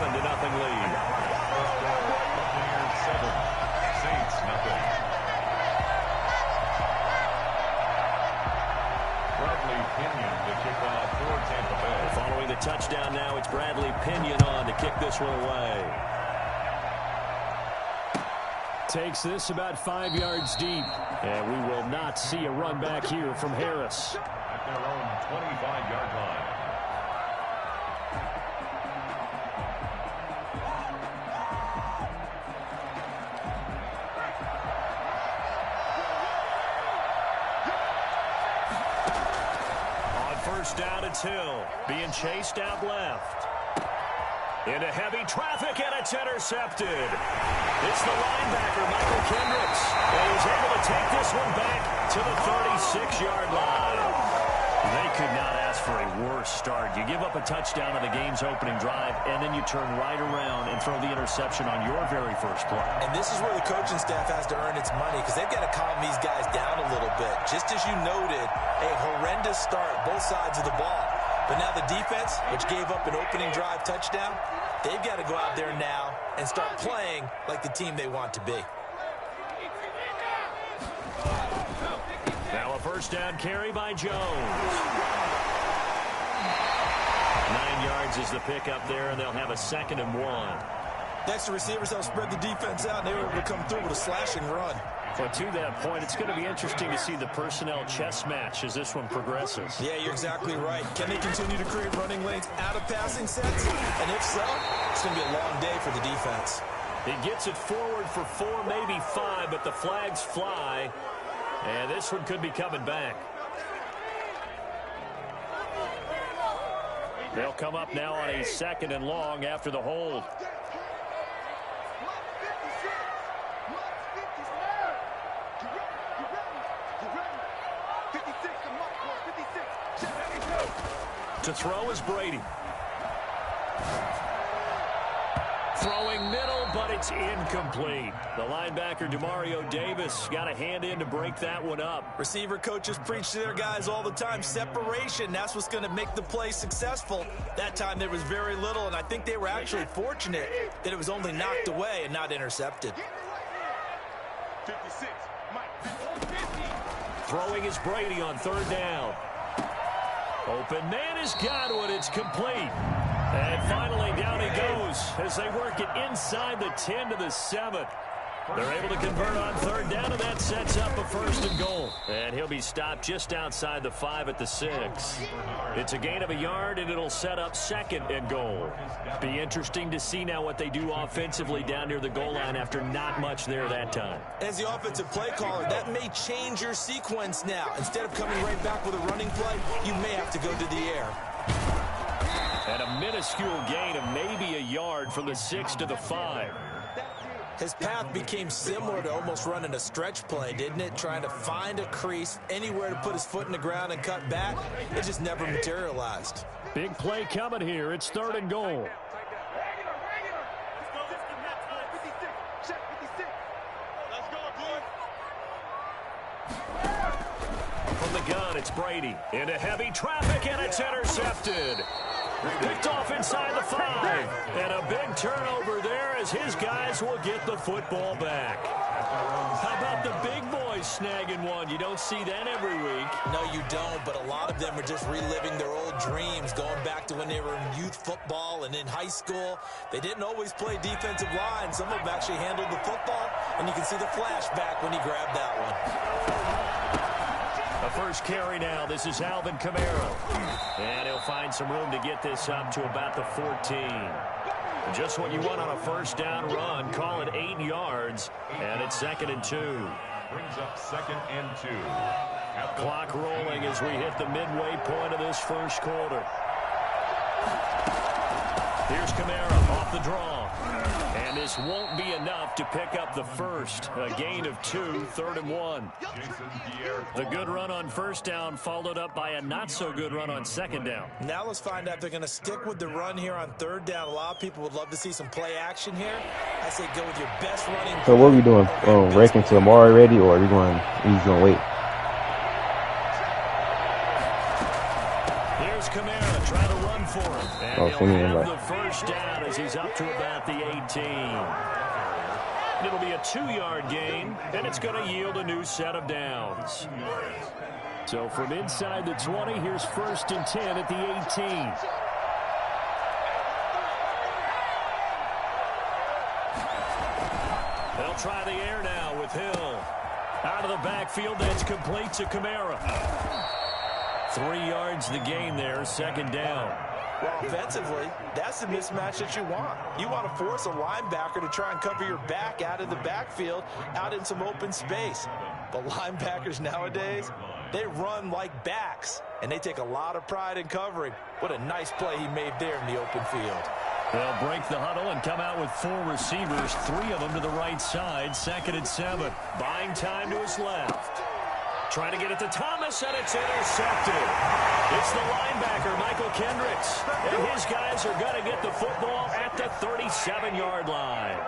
7-0 lead. Saints, nothing. Bradley Pinion to kick off for Tampa Bay. Following the touchdown now, it's Bradley Pinion on to kick this one away. Takes this about 5 yards deep. And we will not see a run back here from Harris. At their own 25-yard line. On first down, it's Hill. Being chased out left. Into heavy traffic, and it's intercepted. It's the linebacker, Michael Kendricks. And he's able to take this one back to the 36-yard line. They could not ask for a worse start. You give up a touchdown on the game's opening drive, and then you turn right around and throw the interception on your very first play. And this is where the coaching staff has to earn its money because they've got to calm these guys down a little bit. Just as you noted, a horrendous start, both sides of the ball. But now the defense, which gave up an opening drive touchdown, they've got to go out there now and start playing like the team they want to be. Now a first down carry by Jones. 9 yards is the pickup there, and they'll have a 2nd and 1. Next, the receivers help spread the defense out, and they were able to come through with a slashing run. But to that point, it's going to be interesting to see the personnel chess match as this one progresses. Yeah, you're exactly right. Can they continue to create running lanes out of passing sets? And if so, it's going to be a long day for the defense. He gets it forward for 4, maybe 5, but the flags fly. And this one could be coming back. They'll come up now on a 2nd and long after the hold. To throw is Brady. Throwing middle, but it's incomplete. The linebacker, Demario Davis, got a hand in to break that one up. Receiver coaches preach to their guys all the time. Separation, that's what's going to make the play successful. That time there was very little, and I think they were actually fortunate that it was only knocked away and not intercepted. 56, Throwing is Brady on 3rd down. Open man is Godwin. It's complete. And finally down he goes as they work it inside the 10 to the 7. They're able to convert on 3rd down, and that sets up a 1st and goal. And he'll be stopped just outside the 5 at the 6. It's a gain of a yard, and it'll set up 2nd and goal. Be interesting to see now what they do offensively down near the goal line after not much there that time. As the offensive play caller, that may change your sequence now. Instead of coming right back with a running play, you may have to go to the air. And a minuscule gain of maybe a yard from the 6 to the 5. His path became similar to almost running a stretch play, didn't it? Trying to find a crease, anywhere to put his foot in the ground and cut back. It just never materialized. Big play coming here. It's 3rd and goal. From the gun, it's Brady. Into heavy traffic, and it's intercepted. Picked off inside the 5. And a big turnover there as his guys will get the football back. How about the big boys snagging one? You don't see that every week. No, you don't, but a lot of them are just reliving their old dreams, going back to when they were in youth football and in high school. They didn't always play defensive line. Some of them actually handled the football, and you can see the flashback when he grabbed that one. The first carry now. This is Alvin Kamara. And he'll find some room to get this up to about the 14. Just what you want on a first down run. Call it 8 yards. And it's 2nd and 2. brings up 2nd and 2. Clock rolling as we hit the midway point of this first quarter. Here's Kamara off the draw. And this won't be enough to pick up the first. A gain of 2, 3rd and 1. The good run on first down followed up by a not-so-good run on 2nd down. Now let's find out if they're going to stick with the run here on 3rd down. A lot of people would love to see some play action here. I say go with your best running. So what are we doing? Racing to Amari ready, or are we going? He's going to wait. Here's Kamara trying to run for him. And Oh, he'll Simeon have right. the first down as he's up to about the 18. It'll be a 2-yard gain, and it's going to yield a new set of downs. So from inside the 20, here's 1st and 10 at the 18. They'll try the air now with Hill. Out of the backfield, that's complete to Kamara. 3 yards the gain there, 2nd down. Well, offensively, that's the mismatch that you want. You want to force a linebacker to try and cover your back out of the backfield, out in some open space. But linebackers nowadays, they run like backs, and they take a lot of pride in covering. What a nice play he made there in the open field. They'll break the huddle and come out with 4 receivers, 3 of them to the right side, 2nd and 7. Buying time to his left. Trying to get it to Thomas, and it's intercepted. It's the linebacker, Michael Kendricks. And his guys are going to get the football at the 37-yard line.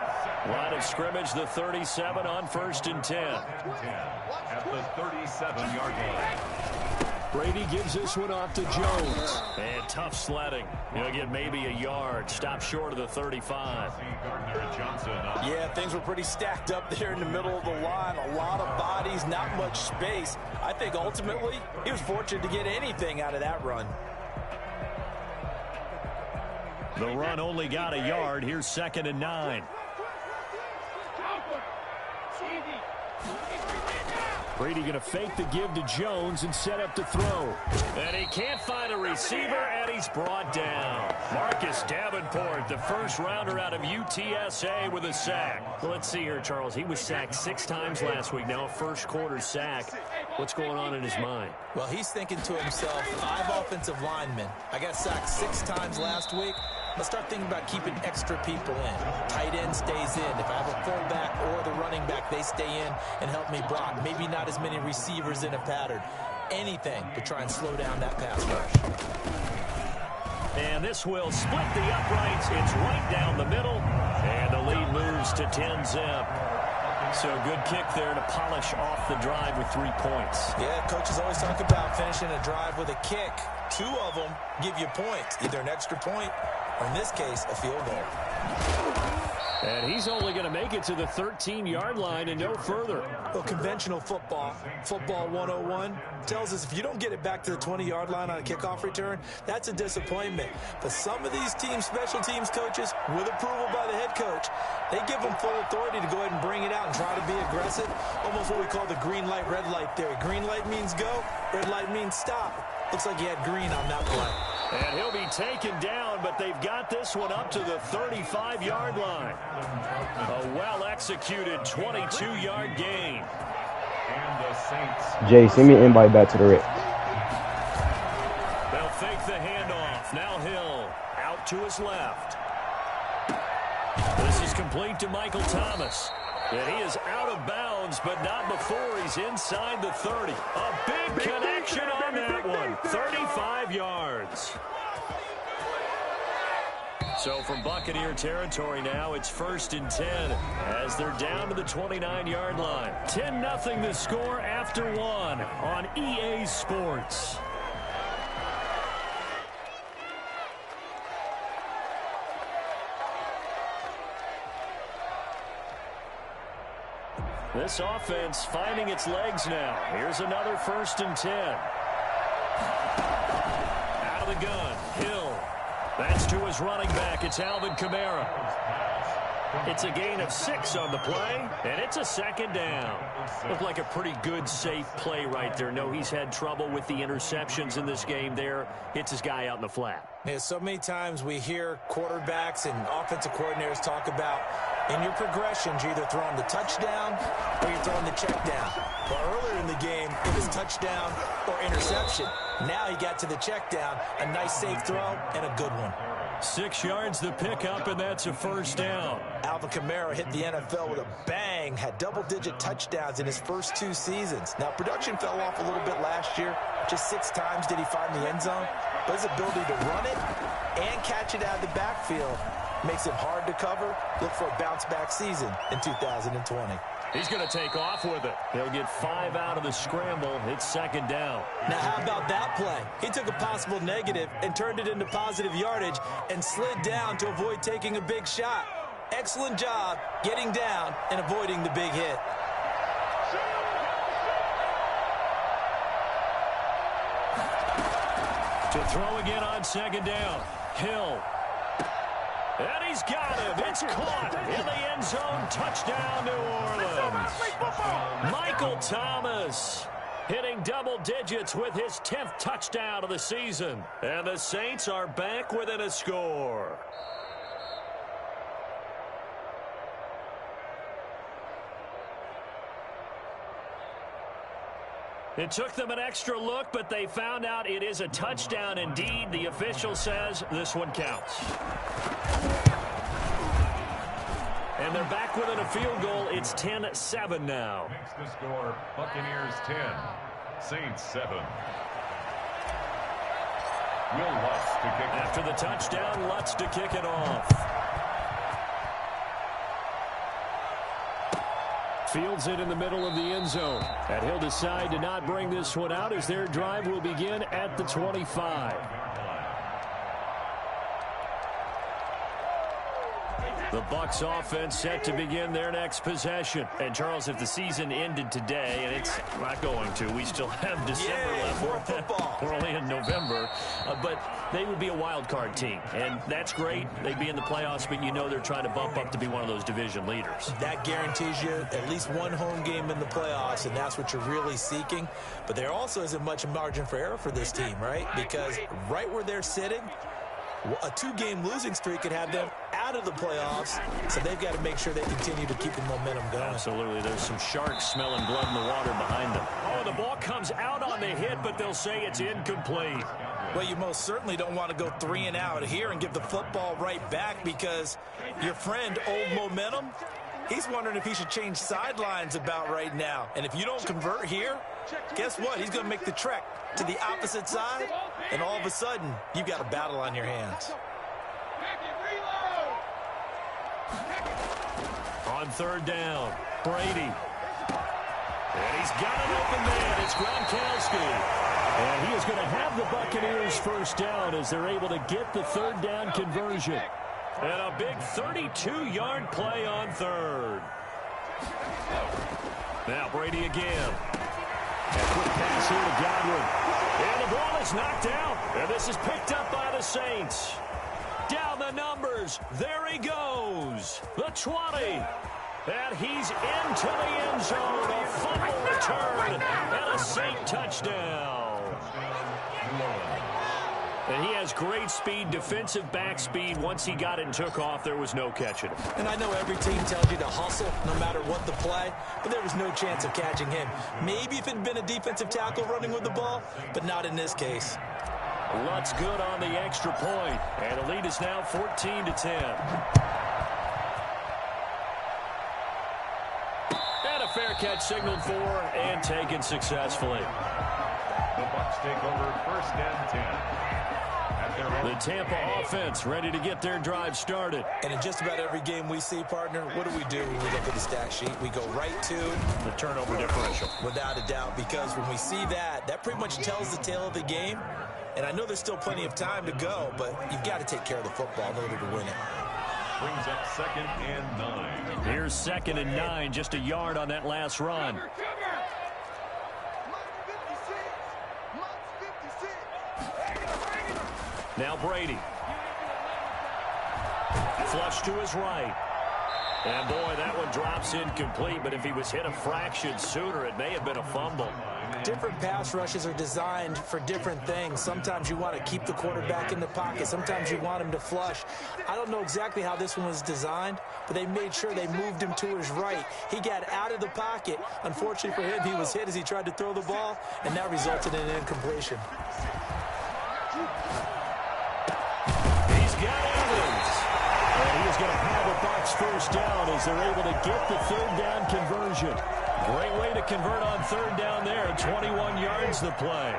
Line of scrimmage, the 37 on 1st and 10. At the 37-yard line. Brady gives this one off to Jones. And tough sledding. He'll get maybe a yard. Stop short of the 35. Yeah, things were pretty stacked up there in the middle of the line. A lot of bodies, not much space. I think ultimately he was fortunate to get anything out of that run. The run only got a yard. Here's 2nd and 9. Brady going to fake the give to Jones and set up to throw. And he can't find a receiver, and he's brought down. Marcus Davenport, the first rounder out of UTSA with a sack. Well, let's see here, Charles. He was sacked 6 times last week. Now a first-quarter sack. What's going on in his mind? Well, he's thinking to himself, 5 offensive linemen. I got sacked 6 times last week. Let's start thinking about keeping extra people in. Tight end stays in. If I have a fullback or the running back, they stay in and help me block. Maybe not as many receivers in a pattern. Anything to try and slow down that pass rush. And this will split the uprights. It's right down the middle. And the lead moves to 10-zip. So good kick there to polish off the drive with 3 points. Yeah, coaches always talk about finishing a drive with a kick. 2 of them give you points, either an extra point or, in this case, a field goal. And he's only going to make it to the 13-yard line and no further. Well, conventional football 101, tells us if you don't get it back to the 20-yard line on a kickoff return, that's a disappointment. But some of these teams, special teams coaches, with approval by the head coach, they give them full authority to go ahead and bring it out and try to be aggressive. Almost what we call the green light, red light theory. Green light means go, red light means stop. Looks like he had green on that play. And he'll be taken down, but they've got this one up to the 35-yard line. A well-executed 22-yard gain. And the Saints. Jay, send me an invite back to the Rick. They'll fake the handoff. Now Hill out to his left. This is complete to Michael Thomas. And he is out of bounds, but not before he's inside the 30. A big connection on that one. 35 yards. So from Buccaneer territory now, it's 1st and 10 as they're down to the 29-yard line. 10-0 the score after 1 on EA Sports. This offense finding its legs now. Here's another 1st and 10. Out of the gun, Hill. That's to his running back. It's Alvin Kamara. It's a gain of 6 on the play, and it's a 2nd down. Looked like a pretty good, safe play right there. No, he's had trouble with the interceptions in this game there. Hits his guy out in the flat. Yeah, so many times we hear quarterbacks and offensive coordinators talk about in your progressions, you're either throwing the touchdown or you're throwing the check down. Well, earlier in the game, it was touchdown or interception. Now he got to the check down, a nice safe throw, and a good one. 6 yards the pickup, and that's a 1st down. Alvin Kamara hit the NFL with a bang, had double-digit touchdowns in his first 2 seasons. Now, production fell off a little bit last year. Just 6 times did he find the end zone. But his ability to run it and catch it out of the backfield makes it hard to cover. Look for a bounce-back season in 2020. He's going to take off with it. He'll get 5 out of the scramble. It's second down. Now, how about that play? He took a possible negative and turned it into positive yardage and slid down to avoid taking a big shot. Excellent job getting down and avoiding the big hit. To throw again on second down. Hill. And he's got him. It's caught in the end zone. Touchdown, New Orleans. Michael Thomas hitting double digits with his 10th touchdown of the season. And the Saints are back within a score. It took them an extra look, but they found out it is a touchdown indeed. The official says this one counts. And they're back within a field goal. It's 10-7 now. Makes the score Buccaneers 10, Saints 7. Will Lutz to kick it. After the touchdown, Lutz to kick it off. Fields it in the middle of the end zone. And he'll decide to not bring this one out as their drive will begin at the 25. The Bucs offense set to begin their next possession. And, Charles, if the season ended today, and it's not going to, we still have December left. More football. We're only in November. But they would be a wild card team. And that's great. They'd be in the playoffs, but you know they're trying to bump up to be one of those division leaders. That guarantees you at least one home game in the playoffs, and that's what you're really seeking. But there also isn't much margin for error for this team, right? Because right where they're sitting, a 2-game losing streak could have them out of the playoffs, so they've got to make sure they continue to keep the momentum going. Absolutely. There's some sharks smelling blood in the water behind them. Oh, the ball comes out on the hit, but they'll say it's incomplete. Well, you most certainly don't want to go 3 and out here and give the football right back, because your friend, Old Momentum, he's wondering if he should change sidelines about right now. And if you don't convert here, guess what? He's going to make the trek to the opposite side, and all of a sudden, you've got a battle on your hands. On third down, Brady. And he's got an open man. It's Gronkowski. And he is going to have the Buccaneers first down as they're able to get the third down conversion. And a big 32-yard play on third. Now Brady again. A quick pass here to Godwin. And the ball is knocked out. And this is picked up by the Saints. Down the numbers. There he goes. The 20. And he's into the end zone. A fumble return. And a Saint touchdown. And he has great speed, defensive back speed. Once he got it and took off, there was no catching him. And I know every team tells you to hustle no matter what the play, but there was no chance of catching him. Maybe if it had been a defensive tackle running with the ball, but not in this case. Lutz good on the extra point, and the lead is now 14-10. And a fair catch signaled for and taken successfully. The Bucs take over first and 10. The Tampa offense ready to get their drive started. And in just about every game we see, partner, what do we do when we look at the stat sheet? We go right to the turnover differential. Without a doubt, because when we see that, that pretty much tells the tale of the game. And I know there's still plenty of time to go, but you've got to take care of the football in order to win it. Brings up 2nd and 9. Here's 2nd and 9, just a yard on that last run. Now Brady. Flush to his right. And boy, that one drops incomplete, but if he was hit a fraction sooner, it may have been a fumble. Different pass rushes are designed for different things. Sometimes you want to keep the quarterback in the pocket. Sometimes you want him to flush. I don't know exactly how this one was designed, but they made sure they moved him to his right. He got out of the pocket. Unfortunately for him, he was hit as he tried to throw the ball, and that resulted in an incompletion. He's got Evans. And he is going to have a Bucs first down as they're able to get the third down conversion. Great way to convert on third down there. 21 yards the play.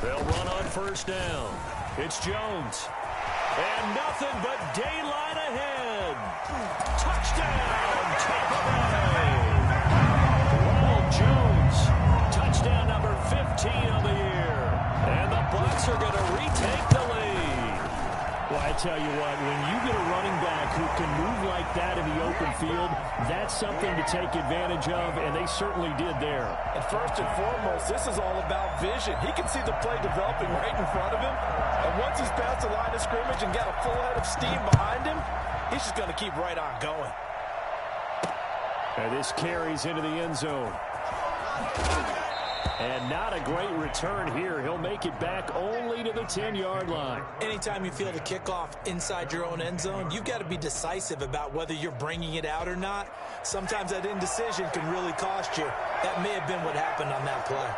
They'll run on first down. It's Jones. And nothing but daylight ahead. Touchdown, Tampa Bay. Ronald Jones, touchdown number 15 of the year. And the Bucs are going to retake the lead. Well, I tell you what, when you get a running back who can move like that in the open field, that's something to take advantage of, and they certainly did there. And first and foremost, this is all about vision. He can see the play developing right in front of him, and once he's past the line of scrimmage and got a full head of steam behind him, he's just going to keep right on going. And this carries into the end zone. And not a great return here. He'll make it back only to the 10-yard line. Anytime you feel the kickoff inside your own end zone, you've got to be decisive about whether you're bringing it out or not. Sometimes that indecision can really cost you. That may have been what happened on that play.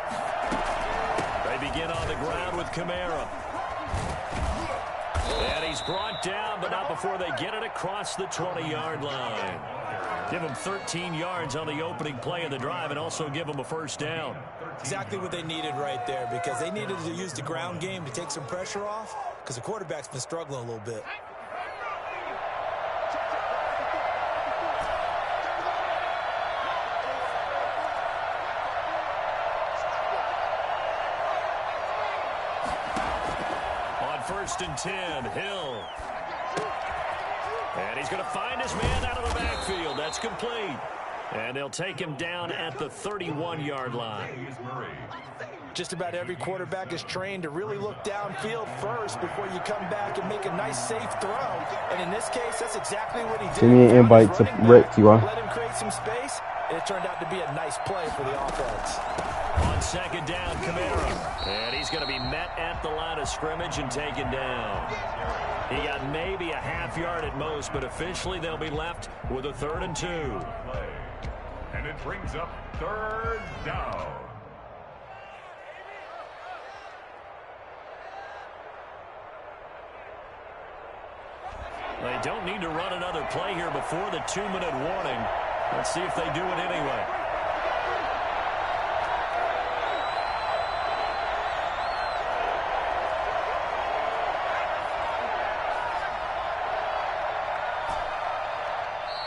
They begin on the ground with Kamara. And he's brought down, but not before they get it across the 20-yard line. Give them 13 yards on the opening play of the drive and also give them a first down. Exactly what they needed right there, because they needed to use the ground game to take some pressure off, because the quarterback's been struggling a little bit. On 1st and 10, Hill. And he's going to find his man out of the backfield. That's complete. And they'll take him down at the 31-yard line. Just about every quarterback is trained to really look downfield first before you come back and make a nice, safe throw. And in this case, that's exactly what he did. Send me an invite to Rick, T.Y. Let him create some space, and it turned out to be a nice play for the offense. On 2nd down, Kamara. And he's going to be met at the line of scrimmage and taken down. He got maybe a half yard at most, but officially they'll be left with a 3rd and 2. And it brings up 3rd down. They don't need to run another play here before the 2-minute warning. Let's see if they do it anyway.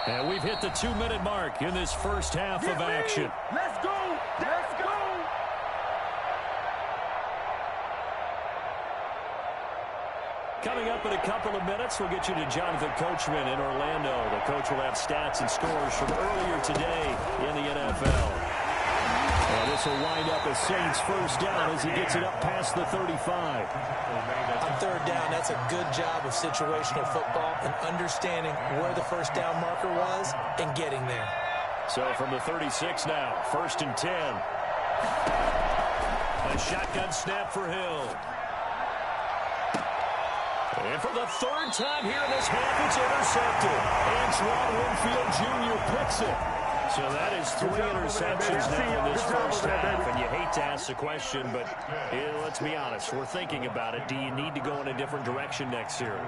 And we've hit the 2-minute mark in this first half of action. Let's go! Let's go! Coming up in a couple of minutes, we'll get you to Jonathan Coachman in Orlando. The coach will have stats and scores from earlier today in the NFL. And this will wind up a Saints first down as he gets it up past the 35. On 3rd down, that's a good job of situational football and understanding where the first down marker was and getting there. So from the 36 now, 1st and 10. A shotgun snap for Hill. And for the 3rd time here in this half, it's intercepted. Antoine Winfield Jr. picks it. So that is 3 interceptions now in this first half. And you hate to ask the question, but let's be honest. We're thinking about it. Do you need to go in a different direction next series?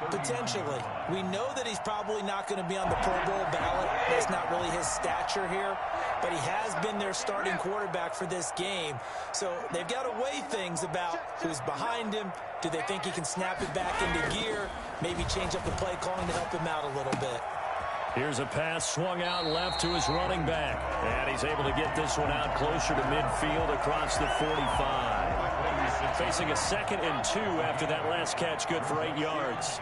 Potentially. We know that he's probably not going to be on the Pro Bowl ballot. That's not really his stature here. But he has been their starting quarterback for this game. So they've got to weigh things about who's behind him. Do they think he can snap it back into gear? Maybe change up the play calling to help him out a little bit. Here's a pass swung out left to his running back. And he's able to get this one out closer to midfield across the 45. Facing a 2nd and 2 after that last catch, good for 8 yards.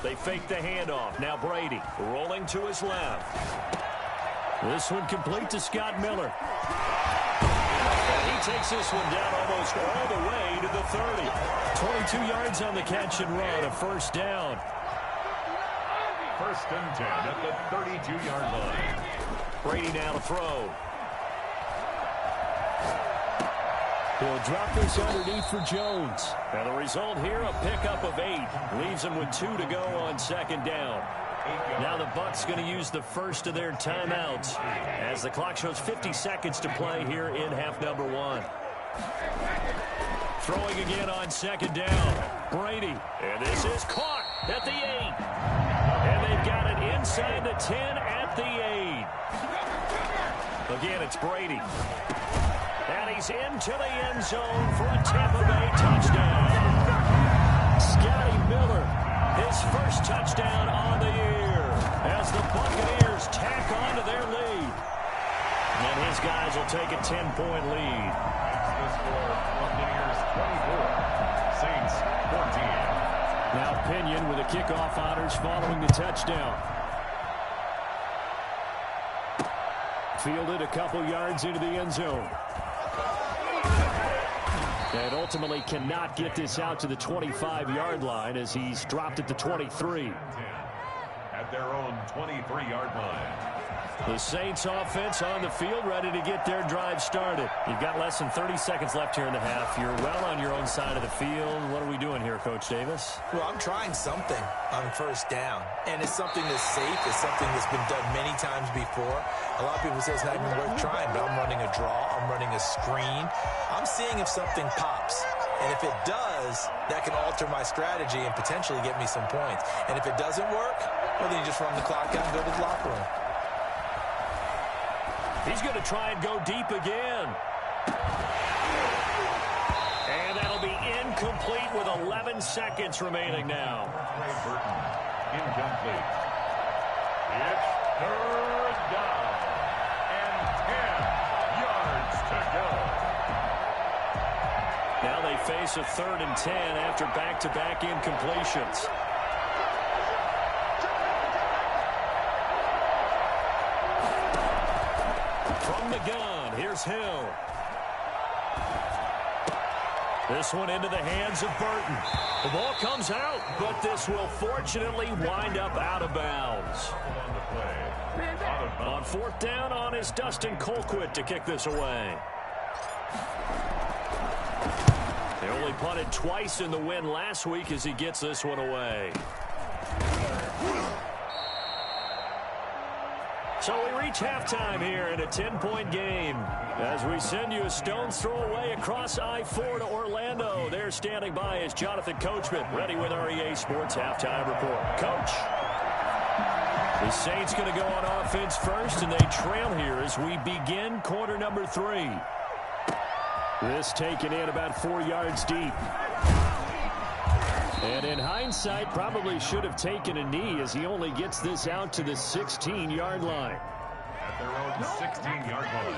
They fake the handoff. Now Brady rolling to his left. This one complete to Scott Miller. And he takes this one down almost all the way to the 30. 22 yards on the catch and run, a first down. 1st and 10 at the 32-yard line. Brady now to throw. He'll drop this underneath for Jones. And the result here, a pickup of 8. Leaves him with 2 to go on 2nd down. Now the Bucs going to use the first of their timeouts as the clock shows 50 seconds to play here in half number 1. Throwing again on 2nd down. Brady. And this is caught at the 8. And they've got it inside the 10 at the 8. Again, it's Brady. And he's into the end zone for a Tampa Bay touchdown. Scotty Miller, his first touchdown on the year as the Buccaneers tack on to their lead. And his guys will take a 10-point lead. The score, Buccaneers 24, Saints 14. Now Pinion with the kickoff honors following the touchdown. Fielded a couple yards into the end zone. And ultimately cannot get this out to the 25-yard line as he's dropped at the 23. At their own 23-yard line. The Saints offense on the field, ready to get their drive started. You've got less than 30 seconds left here in the half. You're well on your own side of the field. What are we doing here, Coach Davis? Well, I'm trying something on first down, and it's something that's safe. It's something that's been done many times before. A lot of people say it's not even worth trying, but I'm running a draw. I'm running a screen. I'm seeing if something pops. And if it does, that can alter my strategy and potentially get me some points. And if it doesn't work, well, then you just run the clock out and go to the locker room. He's going to try and go deep again. And that'll be incomplete with 11 seconds remaining now. Trey Burton, incomplete. It's third down and 10 yards to go. Now they face a 3rd and 10 after back-to-back incompletions. From the gun, here's Hill. This one into the hands of Burton. The ball comes out, but this will fortunately wind up out of bounds. On 4th down on is Dustin Colquitt to kick this away. They only punted twice in the win last week as he gets this one away. So we reach halftime here in a 10-point game as we send you a stone's throw away across I-4 to Orlando. There standing by is Jonathan Coachman, ready with REA Sports Halftime Report. Coach. The Saints going to go on offense first, and they trail here as we begin quarter number 3. This taken in about 4 yards deep. And in hindsight, probably should have taken a knee as he only gets this out to the 16-yard line. At their own 16-yard line.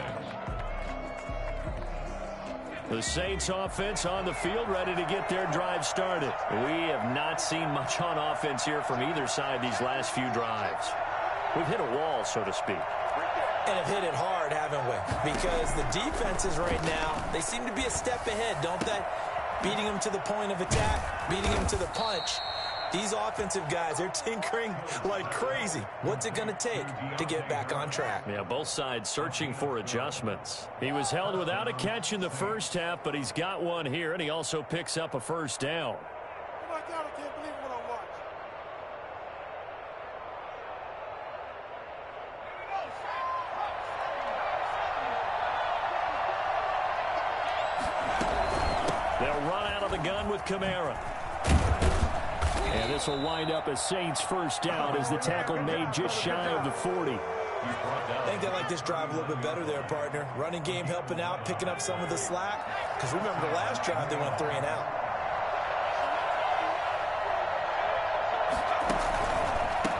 The Saints offense on the field, ready to get their drive started. We have not seen much on offense here from either side these last few drives. We've hit a wall, so to speak. And have hit it hard, haven't we? Because the defenses right now, they seem to be a step ahead, don't they? Beating them to the point of attack, beating them to the punch. These offensive guys, they're tinkering like crazy. What's it going to take to get back on track? Yeah, both sides searching for adjustments. He was held without a catch in the first half, but he's got one here, and he also picks up a first down. Oh my God, I can't believe what I watched. They'll run out of the gun with Kamara. And this will wind up a Saints first down as the tackle made just shy of the 40. I think they like this drive a little bit better there, partner. Running game helping out, picking up some of the slack. Because remember the last drive, they went 3 and out.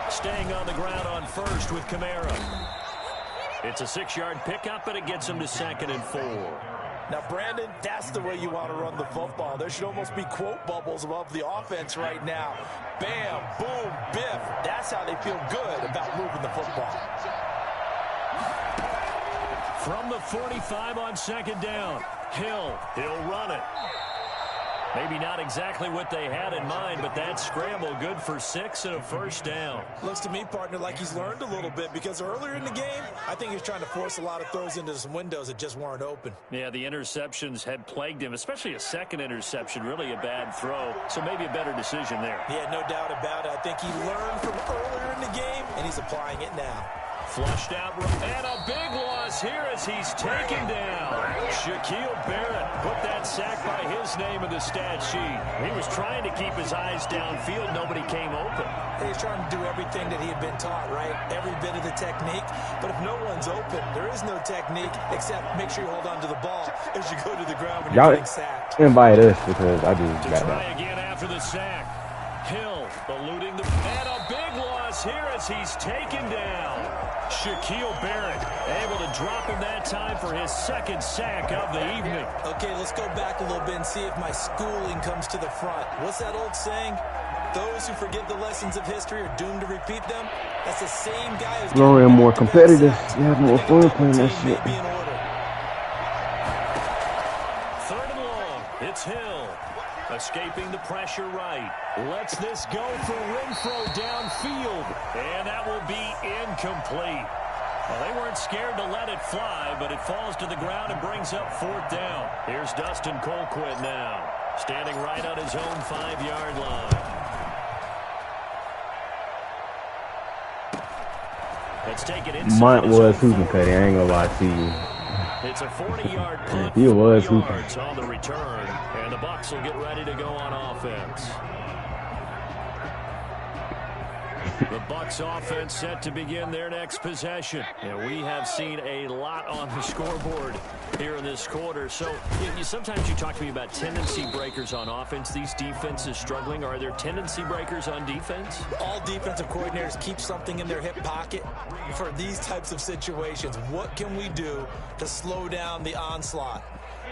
Staying on the ground on first with Kamara. It's a 6-yard pickup, and it gets him to 2nd and 4. Now, Brandon, that's the way you want to run the football. There should almost be quote bubbles above the offense right now. Bam, boom, biff. That's how they feel good about moving the football. From the 45 on 2nd down, Hill, he'll run it. Maybe not exactly what they had in mind, but that scramble good for 6 and a first down. Looks to me, partner, like he's learned a little bit because earlier in the game, I think he was trying to force a lot of throws into some windows that just weren't open. Yeah, the interceptions had plagued him, especially a second interception, really a bad throw. So maybe a better decision there. Yeah, no doubt about it. I think he learned from earlier in the game, and he's applying it now. Flushed out, and a big loss here as he's taken down. Shaquille Barrett put that sack by his name in the stat sheet. He was trying to keep his eyes downfield. Nobody came open. He's trying to do everything that he had been taught, right? Every bit of the technique. But if no one's open, there is no technique except make sure you hold on to the ball as you go to the ground when you're getting sacked. Invite us because I just got Try that. again after the sack. Hill eluding the... And a big loss here as he's taken down. Shaquille Barrett able to drop him that time for his second sack of the evening. Okay, let's go back a little bit and see if my schooling comes to the front. What's that old saying? Those who forget the lessons of history are doomed to repeat them. That's the same guy who's Lower and more competitive. You have more fun playing that shit. Maybe in order. Third and long. It's Hill. Escaping the pressure right. Lets this go for Renfro downfield. And that will be incomplete. Well, they weren't scared to let it fly, but it falls to the ground and brings up fourth down. Here's Dustin Colquitt now, standing right on his own 5-yard line. Let's take it inside. Mont was hooping, Cuddy. I ain't gonna lie to you. It's a 40-yard punt, He was 4 hooping. yards on the return, and the Bucs will get ready to go on offense. The Bucs offense set to begin their next possession. And we have seen a lot on the scoreboard here in this quarter. So sometimes you talk to me about tendency breakers on offense. These defenses struggling. Are there tendency breakers on defense? All defensive coordinators keep something in their hip pocket for these types of situations. What can we do to slow down the onslaught?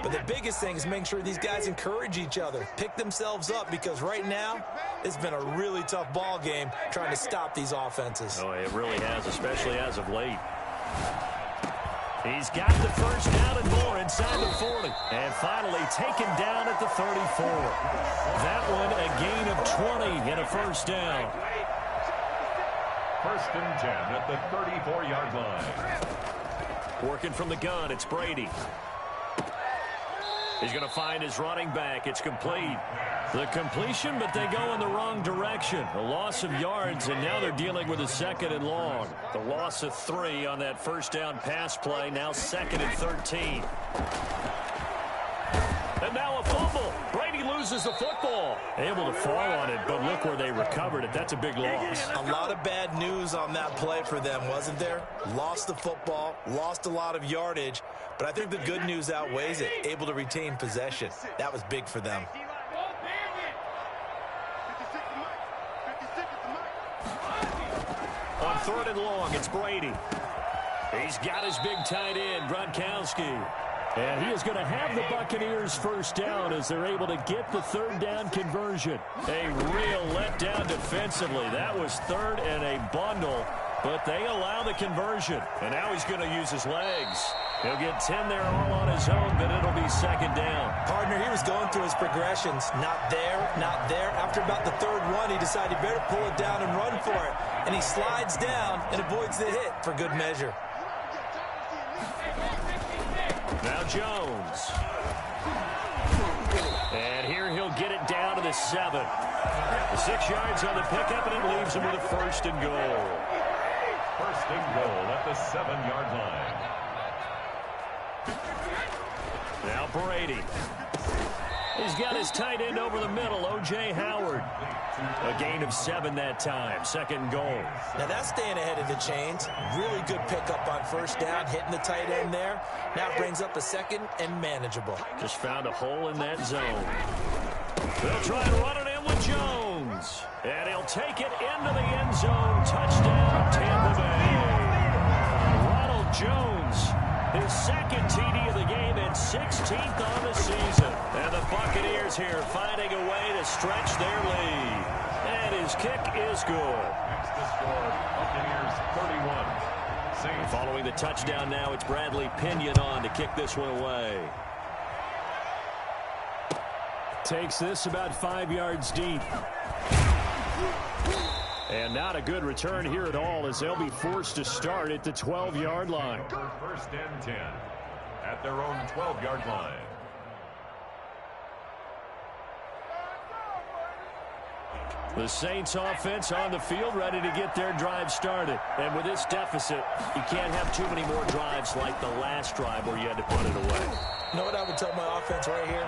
But the biggest thing is making sure these guys encourage each other, pick themselves up, because right now it's been a really tough ball game trying to stop these offenses. Oh, it really has, especially as of late. He's got the first down and more inside the 40. And finally taken down at the 34. That one a gain of 20 and a first down. First and 10 at the 34-yard line. Working from the gun, it's Brady. He's going to find his running back. It's complete. The completion, but they go in the wrong direction. A loss of yards, and now they're dealing with a second and long. The loss of 3 on that first down pass play. Now second and 13. And now a fumble. Brady loses the football. Able to fall on it, but look where they recovered it. That's a big loss. A lot of bad news on that play for them, wasn't there? Lost the football, lost a lot of yardage, but I think the good news outweighs it. Able to retain possession. That was big for them. On third and long, it's Brady. He's got his big tight end, Gronkowski. And he is going to have the Buccaneers first down as they're able to get the third down conversion. A real letdown defensively. That was third and a bundle, but they allow the conversion. And now he's going to use his legs. He'll get 10 there all on his own, but it'll be second down. Partner, he was going through his progressions. Not there, not there. After about the third one, he decided he better pull it down and run for it. And he slides down and avoids the hit for good measure. Now Jones. And here he'll get it down to the 7. The 6 yards on the pickup, and it leaves him with a first and goal. First and goal at the 7-yard line. Now Brady. He's got his tight end over the middle, O.J. Howard. A gain of 7 that time. Second goal. Now that's staying ahead of the chains. Really good pickup on first down, hitting the tight end there. Now brings up a second and manageable. Just found a hole in that zone. They'll try and run it in with Jones. And he'll take it into the end zone. Touchdown, Tampa Bay. Ronald Jones, his second TD of the game and 16th on the season. And the Buccaneers here finding a way to stretch their lead. And his kick is good. Makes the score Buccaneers 31. Saints. Following the touchdown now, it's Bradley Pinion on to kick this one away. Takes this about 5 yards deep. And not a good return here at all as they'll be forced to start at the 12-yard line. First and 10 at their own 12-yard line. The Saints offense on the field, ready to get their drive started. And with this deficit, you can't have too many more drives like the last drive where you had to put it away. You know what I would tell my offense right here?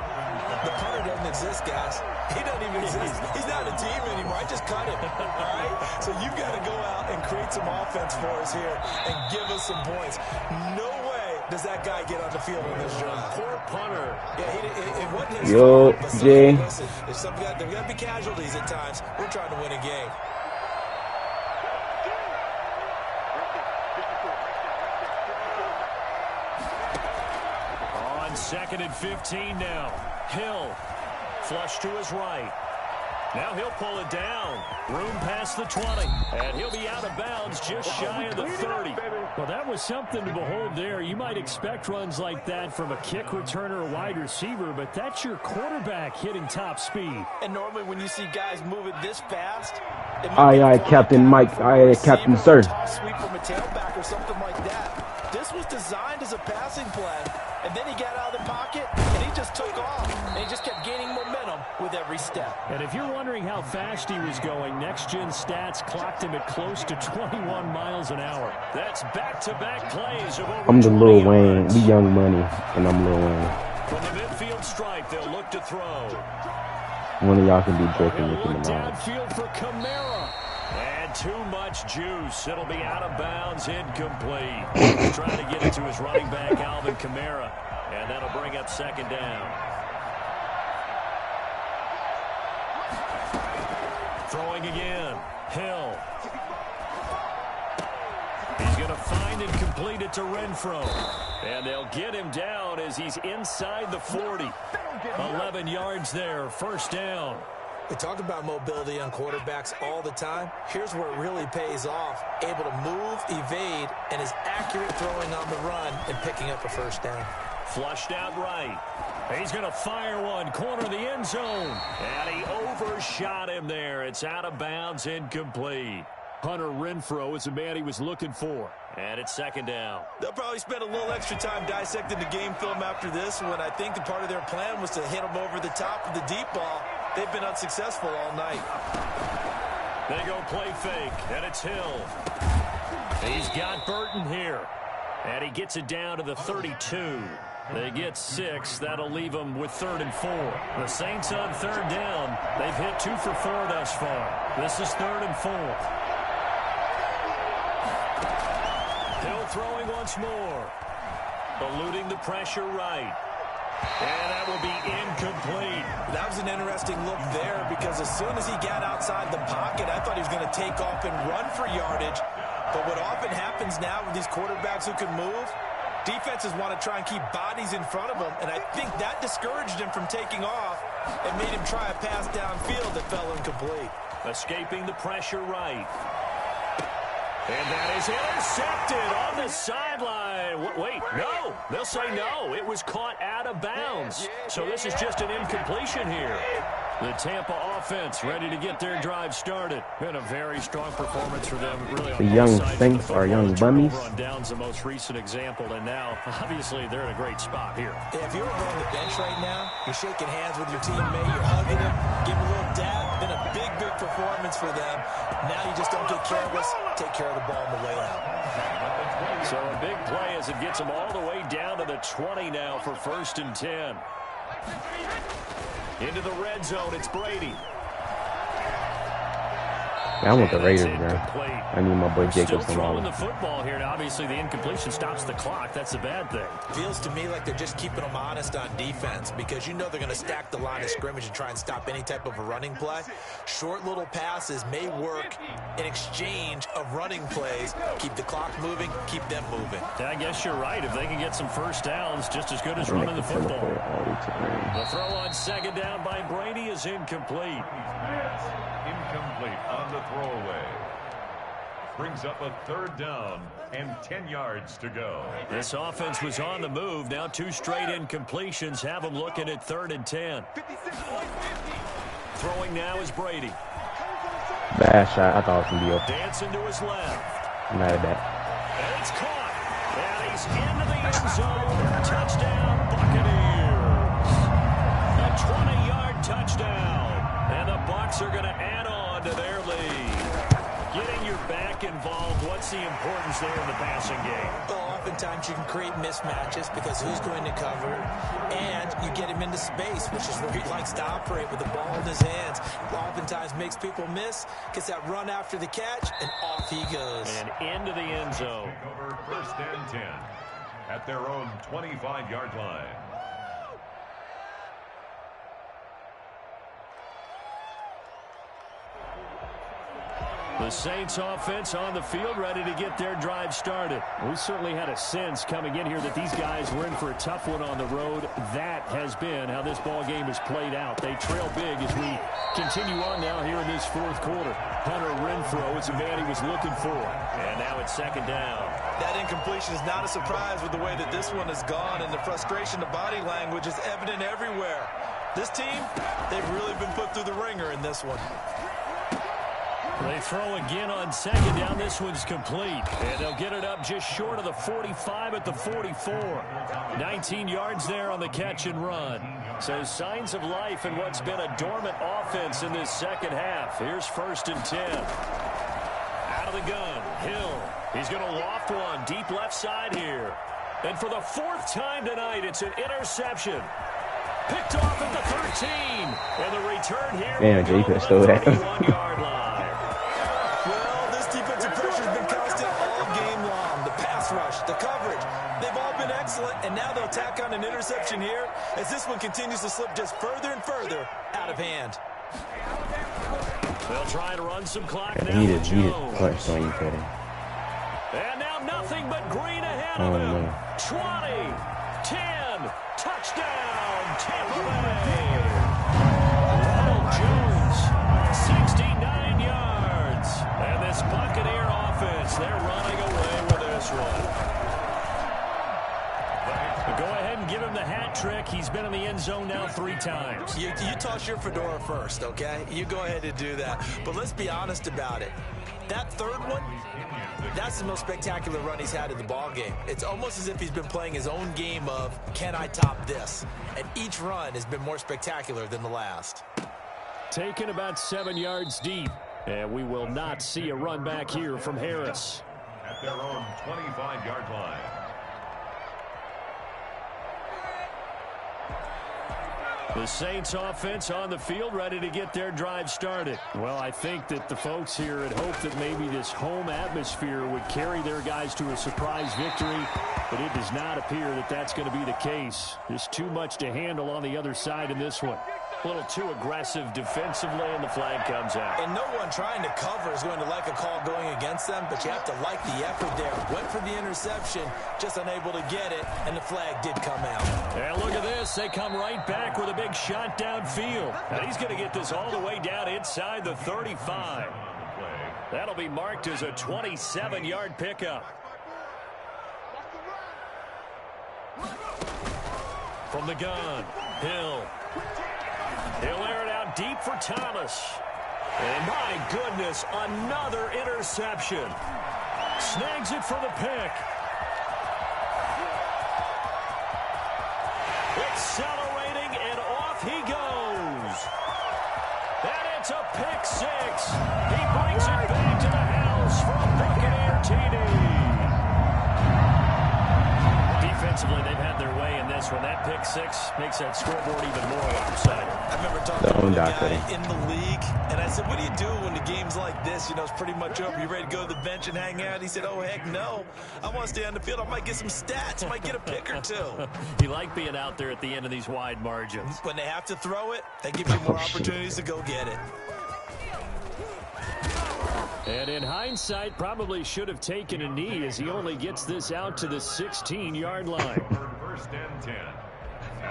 The punter doesn't exist, guys. He doesn't even exist. He's not a team anymore. I just cut him, all right? So you've got to go out and create some offense for us here and give us some points. No way does that guy get on the field in this drive. Poor punter. Yeah, it wasn't his Yo, fault, but Jay. listen, there's got to be casualties at times. We're trying to win a game. On 2nd and 15 now. Hill, flush to his right. Now he'll pull it down. Room past the 20. And he'll be out of bounds just shy of the 30. Well, that was something to behold there. You might expect runs like that from a kick returner or wide receiver, but that's your quarterback hitting top speed. And normally when you see guys moving this fast, Aye, Captain Mike. Aye, Captain Sir. Toss sweep from a tailback or something like that. This was designed as a passing play, and then he got out of the pocket, and he just took off, and he just kept gaining momentum with every step. And if you're wondering how fast he was going, next-gen stats clocked him at close to 21 miles an hour. That's back-to-back plays of over I'm the 20 Lil Wayne. yards. We Young Money, and I'm Lil Wayne. From the midfield stripe, they'll look to throw. One of y'all can be Drake and They'll Nicki look Minaj. downfield for Kamara. And too much juice. It'll be out of bounds, incomplete. He's trying to get it to his running back, Alvin Kamara. And that'll bring up 2nd down. Throwing again. Hill. He's going to find and complete it to Renfro. And they'll get him down as he's inside the 40. 11 yards there. 1st down. We talk about mobility on quarterbacks all the time. Here's where it really pays off. Able to move, evade, and is accurate throwing on the run and picking up a 1st down. Flushed out right. He's going to fire one. Corner of the end zone. And he overshot him there. It's out of bounds, incomplete. Hunter Renfro is the man he was looking for. And it's 2nd down. They'll probably spend a little extra time dissecting the game film after this when I think the part of their plan was to hit him over the top of the deep ball. They've been unsuccessful all night. They go play fake, and it's Hill. He's got Burton here. And he gets it down to the 32. They get 6. That'll leave them with 3rd and 4. The Saints on 3rd down. They've hit 2 for 4 thus far. This is 3rd and 4. Hill throwing once more. Eluding the pressure right. And that will be incomplete. That was an interesting look there because as soon as he got outside the pocket, I thought he was going to take off and run for yardage. But what often happens now with these quarterbacks who can move, defenses want to try and keep bodies in front of them, and I think that discouraged him from taking off and made him try a pass downfield that fell incomplete. Escaping the pressure right. And that is intercepted on the sideline. Wait, no. They'll say no. It was caught out of bounds. So this is just an incompletion here. The Tampa offense ready to get their drive started. Been a very strong performance for them. Really, The young Saints are young bummies. On down's the most recent example, and now, obviously, they're in a great spot here. Yeah, if you're over on the bench right now, you're shaking hands with your teammate, you're hugging him, giving a little dab. Been a big, big performance for them. Now you just don't get careless. Take care of the ball on the way out. So a big play as it gets them all the way down to the 20 now for 1st and 10. Into the red zone, it's Brady. Yeah, I want the And Raiders, that's bro. incomplete. I need my boy Still Jacobs throwing tomorrow. the football here. Now, obviously, the incompletion stops the clock. That's a bad thing. Feels to me like they're just keeping them honest on defense because you know they're going to stack the line of scrimmage and try and stop any type of a running play. Short little passes may work in exchange of running plays. Keep the clock moving, keep them moving. I guess you're right. If they can get some 1st downs, just as good as running the football. The throw on 2nd down by Brady is incomplete. Incomplete on the throwaway. Brings up a 3rd down and 10 yards to go. This offense was on the move. Now 2 straight incompletions have them looking at 3rd and 10. Throwing now is Brady. Bad shot. I thought it was going to be open. Dancing to his left. I'm mad at that. And it's caught. And he's into the end zone. Touchdown, Buccaneers. A 20-yard touchdown. And the Bucs are going to add on on to their lead. Getting your back involved, what's the importance there in the passing game? Well, oftentimes you can create mismatches because who's going to cover, and you get him into space, which is where he likes to operate with the ball in his hands. Oftentimes makes people miss, gets that run after the catch, and off he goes. And into the end zone. Over 1st and 10 at their own 25-yard line. The Saints offense on the field, ready to get their drive started. We certainly had a sense coming in here that these guys were in for a tough one on the road. That has been how this ball game has played out. They trail big as we continue on now here in this fourth quarter. Hunter Renfrow is the man he was looking for. And now it's 2nd down. That incompletion is not a surprise with the way that this one has gone, and the frustration, the body language is evident everywhere. This team, they've really been put through the ringer in this one. They throw again on 2nd down. This one's complete. And they'll get it up just short of the 45 at the 44. 19 yards there on the catch and run. So signs of life in what's been a dormant offense in this second half. Here's 1st and 10. Out of the gun, Hill. He's going to loft one deep left side here. And for the 4th time tonight, it's an interception. Picked off at the 13. And the return here. Man, Jay could have stole that. 31-yard line. The coverage, they've all been excellent, and now they'll tack on an interception here as this one continues to slip just further and further out of hand. They'll try to run some clock now. Needed punch on you, Cody. And now nothing but green ahead of him. 20, 10, touchdown, Tampa Bay. Ronald Jones, 69 yards. And this Buccaneer offense, they're running away with this one. Go ahead and give him the hat trick. He's been in the end zone now 3 times. You toss your fedora first, okay? You go ahead and do that. But let's be honest about it. That 3rd one, that's the most spectacular run he's had in the ball game. It's almost as if he's been playing his own game of, can I top this? And each run has been more spectacular than the last. Taken about 7 yards deep. And we will not see a run back here from Harris. At their own 25-yard line. The Saints offense on the field, ready to get their drive started. Well, I think that the folks here had hoped that maybe this home atmosphere would carry their guys to a surprise victory, but it does not appear that that's going to be the case. There's too much to handle on the other side in this one. A little too aggressive defensively, and the flag comes out. And no one trying to cover is going to like a call going against them, but you have to like the effort there. Went for the interception, just unable to get it, and the flag did come out. And look at this. They come right back with a big shot downfield. And he's going to get this all the way down inside the 35. That'll be marked as a 27-yard pickup. From the gun, Hill. He'll air it out deep for Thomas. And my goodness, another interception. Snags it for the pick. Accelerating, and off he goes. And it's a pick 6. He brings it back to the house for a Buccaneer TD. Defensively, they've had their way in this one. That pick 6 makes that scoreboard even more lopsided. I remember talking to a guy in the league, and I said, what do you do when the game's like this? You know, it's pretty much over. You ready to go to the bench and hang out? He said, oh, heck no. I want to stay on the field. I might get some stats. I might get a pick or 2. You like being out there at the end of these wide margins. When they have to throw it, they give you more opportunities to go get it. And in hindsight, probably should have taken a knee as he only gets this out to the 16-yard line. 1st and 10.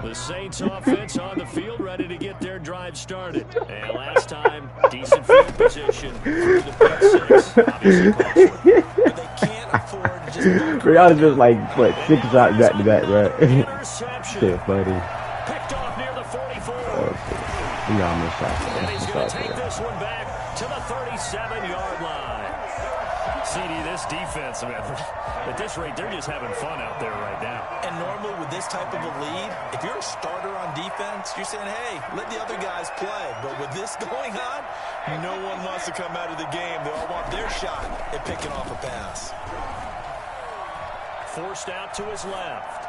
The Saints offense on the field, ready to get their drive started. And last time, decent field position through the pick 6. Obviously costly. But they can't afford to just... Y'all just like, what, 6 shots back to back, right? Interception. Shit, funny. Picked off near the 44. He almost shot that. And he's going to take this one back to the 37-yard line. CD, this defense, man, at this rate, they're just having fun out there right now. And normally with this type of a lead, if you're a starter on defense, you're saying, hey, let the other guys play. But with this going on, No one wants to come out of the game. They all want their shot at picking off a pass. Forced out to his left.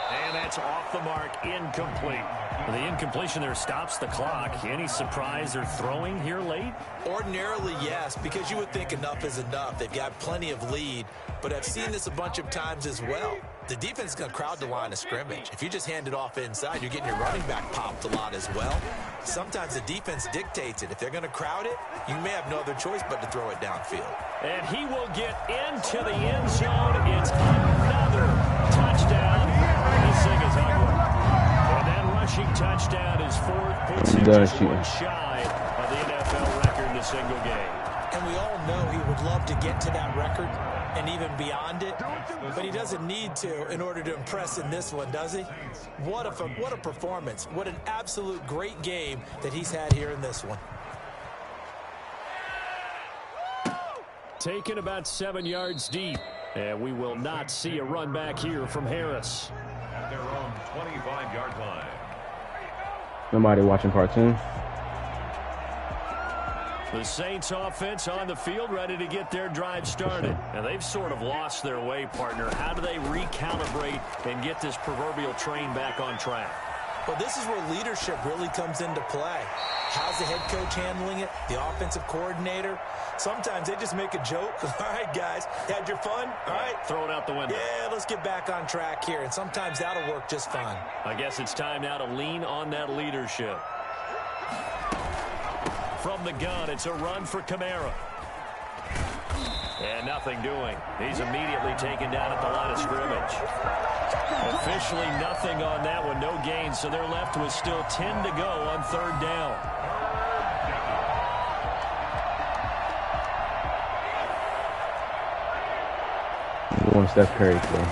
And that's off the mark, incomplete. The incompletion there stops the clock. Any surprise they're throwing here late? Ordinarily, yes, because you would think enough is enough. They've got plenty of lead, but I've seen this a bunch of times as well. The defense is going to crowd the line of scrimmage. If you just hand it off inside, you're getting your running back popped a lot as well. Sometimes the defense dictates it. If they're going to crowd it, you may have no other choice but to throw it downfield. And he will get into the end zone. It's another touchdown. This thing is ugly. And that rushing touchdown is fourth, puts him just one shy of the NFL record in a single game. And we all know he would love to get to that record and even beyond it, but he doesn't need to in order to impress in this one, does he? What a performance. What an absolute great game that he's had here in this one. Taken about 7 yards deep, and we will not see a run back here from Harris. At their own 25-yard line. Nobody watching cartoon. The Saints offense on the field, ready to get their drive started. And they've sort of lost their way, partner. How do they recalibrate and get this proverbial train back on track? Well, this is where leadership really comes into play. How's the head coach handling it? The offensive coordinator? Sometimes they just make a joke. All right, guys, had your fun? All right. Throw it out the window. Yeah, let's get back on track here. And sometimes that'll work just fine. I guess it's time now to lean on that leadership. From the gun, it's a run for Kamara. And nothing doing. He's immediately taken down at the line of scrimmage. Officially nothing on that one, no gain, so they're left with still 10 to go on third down. You want Steph Curry, so.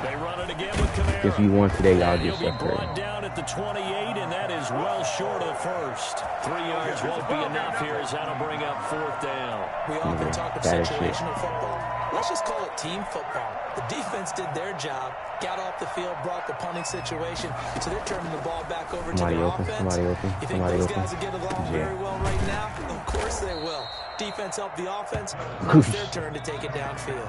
They run it again with Kamara. If you want today, I'll he'll get be Steph Curry. brought down at the 28, and that is well short of the first. 3 yards won't be enough here as that'll bring up fourth down. We often talk of situational football. Let's just call it team football. The defense did their job, got off the field, brought the punting situation, so they're turning the ball back over to the offense. You think those guys will get along very well right now? Of course they will. Defense helped the offense. Now it's their turn to take it downfield.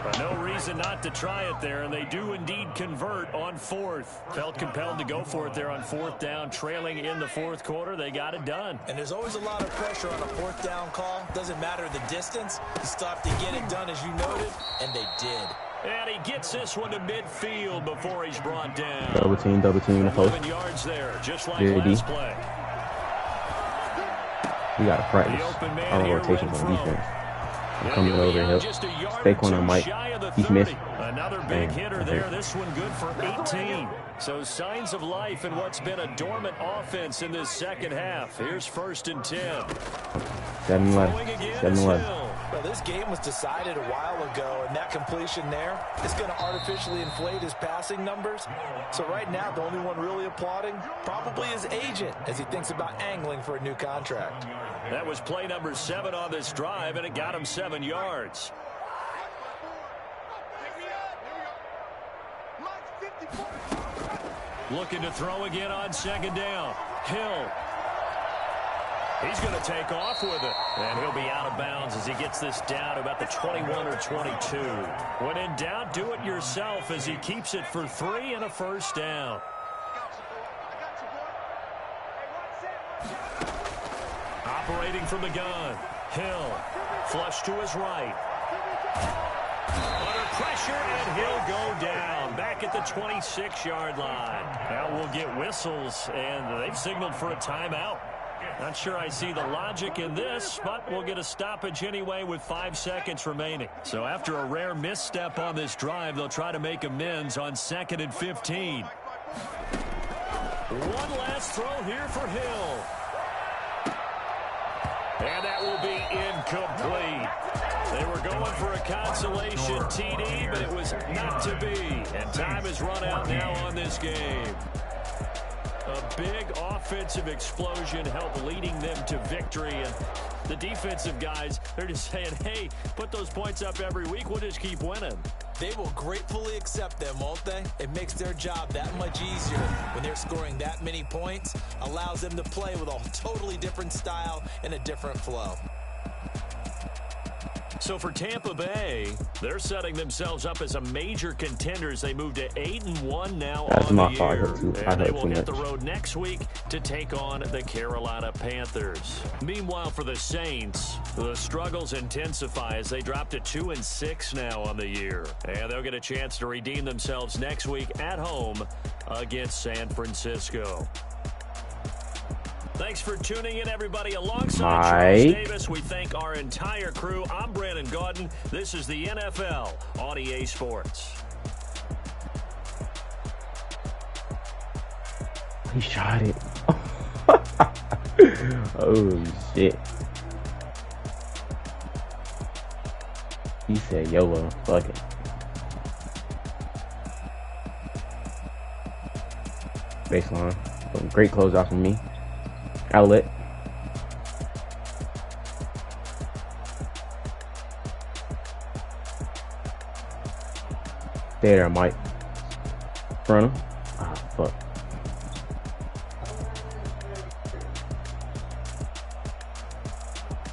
But no reason not to try it there, and they do indeed convert on fourth. Felt compelled to go for it there on fourth down, trailing in the fourth quarter. They got it done. And there's always a lot of pressure on a fourth down call. Doesn't matter the distance. You still have to get it done, as you noted, and they did. And he gets this one to midfield before he's brought down. Double team the post. 11 yards there, just like last play. We got to practice our rotations on defense. I'm coming over here. Saquon on Mike. He's missed. Another big hitter there. This one good for 18. So signs of life in what's been a dormant offense in this second half. Here's 1st and 10. 7-11. 7-11. Well, this game was decided a while ago, and that completion there is going to artificially inflate his passing numbers. So right now, the only one really applauding probably his agent as he thinks about angling for a new contract. That was play number 7 on this drive, and it got him 7 yards. Looking to throw again on 2nd down. Hill. He's going to take off with it. And he'll be out of bounds as he gets this down to about the 21 or 22. When in doubt, do it yourself as he keeps it for 3 and a 1st down. Operating from the gun. Hill. Flush to his right. Under pressure, and he'll go down. Back at the 26-yard line. Now we'll get whistles, and they've signaled for a timeout. Not sure I see the logic in this, but we'll get a stoppage anyway with 5 seconds remaining. So after a rare misstep on this drive, they'll try to make amends on 2nd and 15. One last throw here for Hill. And that will be incomplete. They were going for a consolation TD, but it was not to be. And time has run out now on this game. A big offensive explosion helped leading them to victory. And the defensive guys, they're just saying, hey, put those points up every week. We'll just keep winning. They will gratefully accept them, won't they? It makes their job that much easier when they're scoring that many points, allows them to play with a totally different style and a different flow. So for Tampa Bay, they're setting themselves up as a major contender as they move to 8-1 now on the year. And they will hit the road next week to take on the Carolina Panthers. Meanwhile, for the Saints, the struggles intensify as they drop to 2-6 now on the year. And they'll get a chance to redeem themselves next week at home against San Francisco. Thanks for tuning in, everybody. Alongside Charles Davis, we thank our entire crew. I'm Brandon Gaudin. This is the NFL on EA Sports. He shot it. Oh, shit. He said, YOLO. Fuck it. Baseline. Great closeout from me. Outlet. Stay there, Mike. Front him.